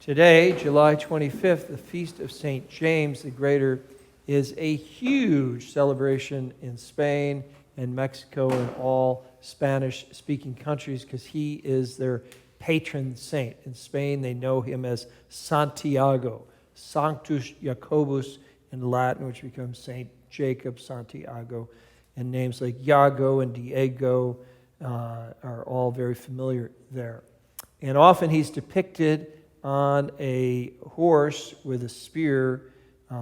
Today, July 25th, the Feast of St. James the Greater is a huge celebration in Spain and Mexico and all Spanish-speaking countries because he is their patron saint. In Spain, they know him as Santiago, Sanctus Jacobus in Latin, which becomes Saint Jacob, Santiago, and names like Iago and Diego are all very familiar there. And often he's depicted on a horse with a spear,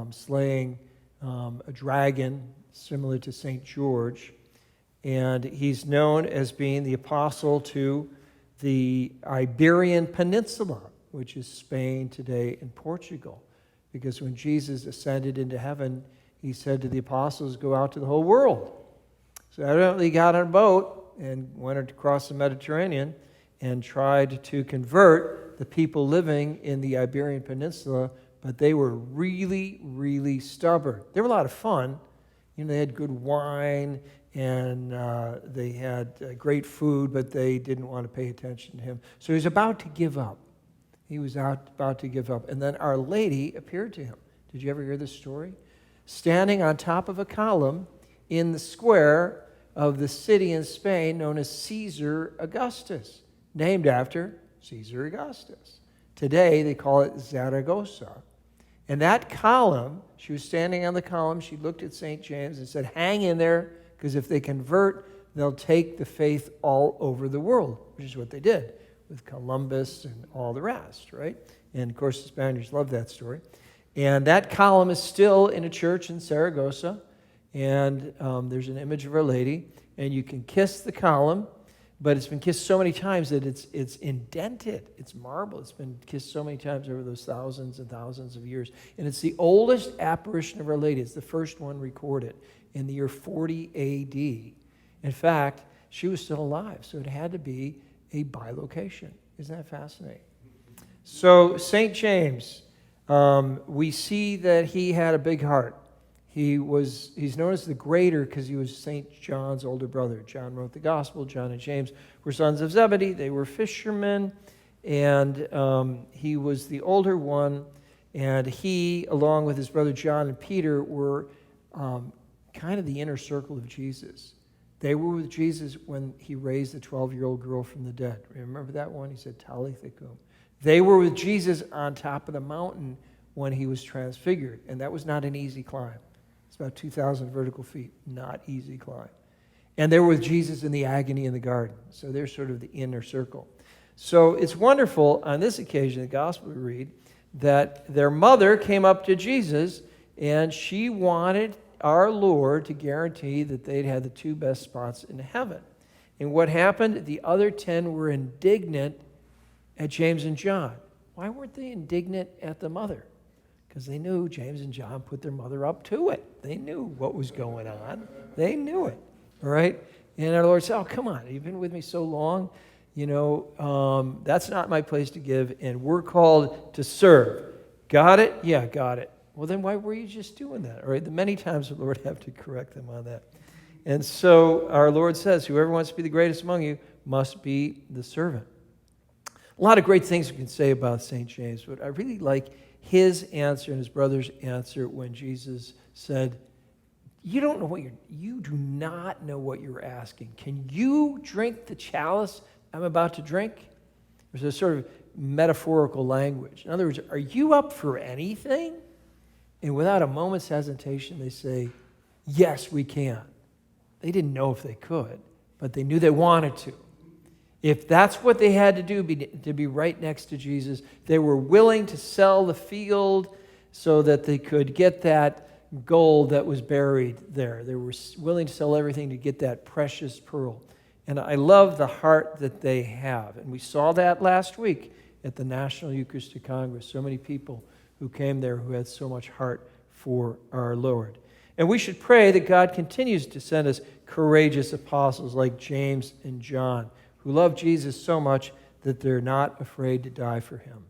slaying a dragon, similar to St. George. And he's known as being the apostle to the Iberian Peninsula, which is Spain today and Portugal. Because when Jesus ascended into heaven, he said to the apostles, go out to the whole world. So evidently he got on a boat and went across the Mediterranean and tried to convert the people living in the Iberian Peninsula, but they were really, really stubborn. They were a lot of fun. You know, they had good wine and they had great food, but they didn't want to pay attention to him. So he was about to give up. He was about to give up. And then Our Lady appeared to him. Did you ever hear this story? Standing on top of a column in the square of the city in Spain known as Caesar Augustus, named after Caesar Augustus. Today, they call it Zaragoza. And that column, she was standing on the column, she looked at St. James and said, hang in there, because if they convert, they'll take the faith all over the world, which is what they did with Columbus and all the rest, right? And, of course, the Spaniards love that story. And that column is still in a church in Zaragoza, and there's an image of Our Lady, and you can kiss the column, but it's been kissed so many times that it's indented. It's marble. It's been kissed so many times over those thousands and thousands of years. And it's the oldest apparition of Our Lady. It's the first one recorded in the year 40 A.D. In fact, she was still alive, so it had to be a bilocation. Isn't that fascinating? So St. James, we see that he had a big heart. He's known as the Greater because he was St. John's older brother. John wrote the Gospel. John and James were sons of Zebedee. They were fishermen, and he was the older one. And he, along with his brother John and Peter, were kind of the inner circle of Jesus. They were with Jesus when he raised the 12-year-old girl from the dead. Remember that one? He said, Talitha cum. They were with Jesus on top of the mountain when he was transfigured, and that was not an easy climb. It's about 2,000 vertical feet, not easy climb. And they were with Jesus in the agony in the garden. So they're sort of the inner circle. So it's wonderful on this occasion, the gospel we read, that their mother came up to Jesus and she wanted our Lord to guarantee that they'd had the two best spots in heaven. And what happened? The other 10 were indignant at James and John. Why weren't they indignant at the mother? Because they knew James and John put their mother up to it. They knew what was going on. They knew it, all right? And our Lord said, oh, come on, you've been with me so long. You know, that's not my place to give, and we're called to serve. Got it? Yeah, got it. Well, then why were you just doing that? All right, many times the Lord have to correct them on that. And so our Lord says, whoever wants to be the greatest among you must be the servant. A lot of great things we can say about St. James, but I really like his answer and his brother's answer when Jesus said, you do not know what you're asking. Can you drink the chalice I'm about to drink? There's a sort of metaphorical language. In other words, are you up for anything? And without a moment's hesitation, they say, yes, we can. They didn't know if they could, but they knew they wanted to. If that's what they had to do to be right next to Jesus, they were willing to sell the field so that they could get that gold that was buried there. They were willing to sell everything to get that precious pearl. And I love the heart that they have. And we saw that last week at the National Eucharistic Congress. So many people who came there who had so much heart for our Lord. And we should pray that God continues to send us courageous apostles like James and John, who love Jesus so much that they're not afraid to die for him.